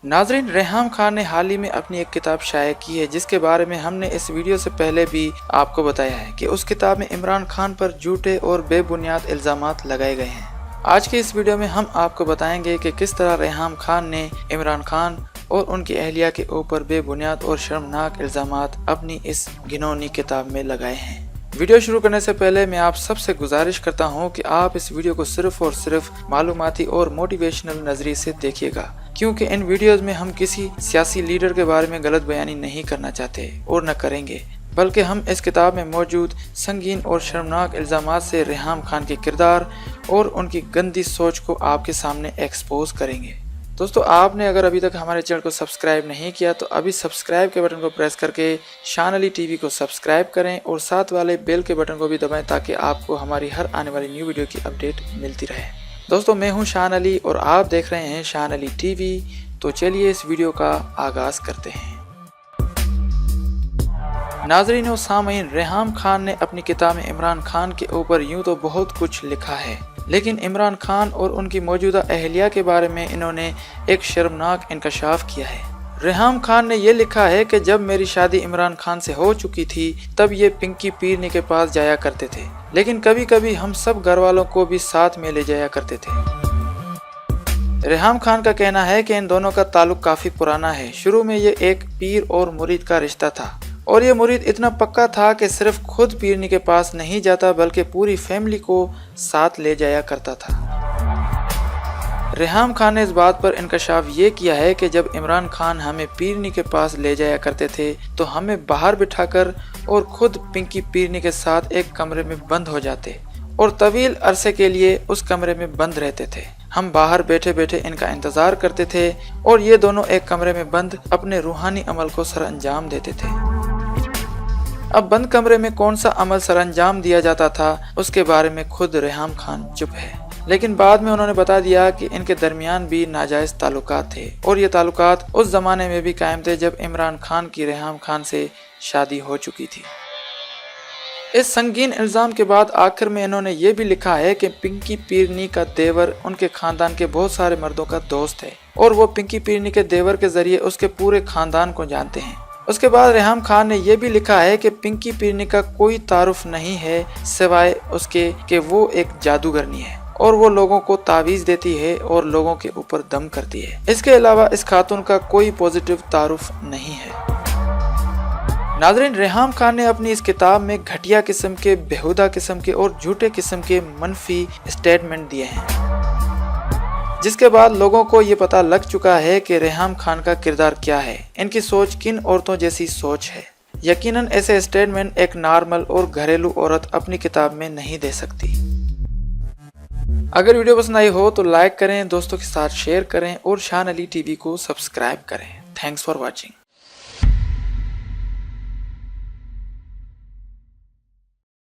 नाजरीन, रेहाम खान ने हाल ही में अपनी एक किताब शाये की है जिसके बारे में हमने इस वीडियो से पहले भी आपको बताया है कि उस किताब में इमरान खान पर झूठे और बेबुनियाद इल्जामात लगाए गए हैं। आज के इस वीडियो में हम आपको बताएंगे कि किस तरह रेहाम खान ने इमरान खान और उनकी अहलिया के ऊपर बेबुनियाद और शर्मनाक इल्जामात अपनी इस घिनौनी किताब में लगाए हैं। वीडियो शुरू करने से पहले मैं आप सबसे गुजारिश करता हूं कि आप इस वीडियो को सिर्फ और सिर्फ मालूमाती और मोटिवेशनल नजरिए से देखिएगा, क्योंकि इन वीडियोस में हम किसी सियासी लीडर के बारे में गलत बयानी नहीं करना चाहते और न करेंगे, बल्कि हम इस किताब में मौजूद संगीन और शर्मनाक इल्जामात से रेहाम खान के किरदार और उनकी गंदी सोच को आपके सामने एक्सपोज करेंगे। दोस्तों, आपने अगर अभी तक हमारे चैनल को सब्सक्राइब नहीं किया तो अभी सब्सक्राइब के बटन को प्रेस करके शान अली टीवी को सब्सक्राइब करें और साथ वाले बेल के बटन को भी दबाएं ताकि आपको हमारी हर आने वाली न्यू वीडियो की अपडेट मिलती रहे। दोस्तों, मैं हूं शान अली और आप देख रहे हैं शान अली टीवी। तो चलिए इस वीडियो का आगाज करते हैं। नाजरीन और सामीन, रेहाम खान ने अपनी किताब में इमरान खान के ऊपर यूं तो बहुत कुछ लिखा है, लेकिन इमरान खान और उनकी मौजूदा अहलिया के बारे में इन्होंने एक शर्मनाक इंकशाफ किया है। रेहाम खान ने ये लिखा है कि जब मेरी शादी इमरान खान से हो चुकी थी तब ये पिंकी पीरनी के पास जाया करते थे, लेकिन कभी कभी हम सब घर वालों को भी साथ में ले जाया करते थे। रेहाम खान का कहना है कि इन दोनों का ताल्लुक काफी पुराना है। शुरू में ये एक पीर और मुरीद का रिश्ता था और ये मुरीद इतना पक्का था कि सिर्फ खुद पीरनी के पास नहीं जाता बल्कि पूरी फैमिली को साथ ले जाया करता था। रेहाम खान ने इस बात पर इंकशाफ ये किया है कि जब इमरान खान हमें पीरनी के पास ले जाया करते थे तो हमें बाहर बिठाकर और खुद पिंकी पीरनी के साथ एक कमरे में बंद हो जाते और तवील अरसे के लिए उस कमरे में बंद रहते थे। हम बाहर बैठे बैठे इनका इंतजार करते थे और ये दोनों एक कमरे में बंद अपने रूहानी अमल को सर अंजाम देते थे। अब बंद कमरे में कौन सा अमल सर अंजाम दिया जाता था उसके बारे में खुद रेहाम खान चुप है, लेकिन बाद में उन्होंने बता दिया कि इनके दरमियान भी नाजायज ताल्लुकात थे और ये ताल्लुकात उस जमाने में भी कायम थे जब इमरान खान की रेहाम खान से शादी हो चुकी थी। इस संगीन इल्जाम के बाद आखिर में इन्होंने ये भी लिखा है कि पिंकी पीरनी का देवर उनके खानदान के बहुत सारे मर्दों का दोस्त है और वो पिंकी पीरनी के देवर के जरिए उसके पूरे खानदान को जानते हैं। उसके बाद रेहाम खान ने यह भी लिखा है कि पिंकी पीरनी का कोई तारुफ नहीं है सिवाय उसके कि वो एक जादूगरनी है और वो लोगों को तावीज देती है और लोगों के ऊपर दम करती है। इसके अलावा इस खातून का कोई पॉजिटिव तारुफ नहीं है। नाज़रीन, रेहाम खान ने अपनी इस किताब में घटिया किस्म के, बेहुदा किस्म के और झूठे किस्म के मनफी स्टेटमेंट दिए हैं, जिसके बाद लोगों को ये पता लग चुका है कि रेहाम खान का किरदार क्या है, इनकी सोच किन औरतों जैसी सोच है। यकीनन ऐसे स्टेटमेंट एक नॉर्मल और घरेलू औरत अपनी किताब में नहीं दे सकती। अगर वीडियो पसंद आई हो तो लाइक करें, दोस्तों के साथ शेयर करें और शान अली टीवी को सब्सक्राइब करें। Thanks for watching.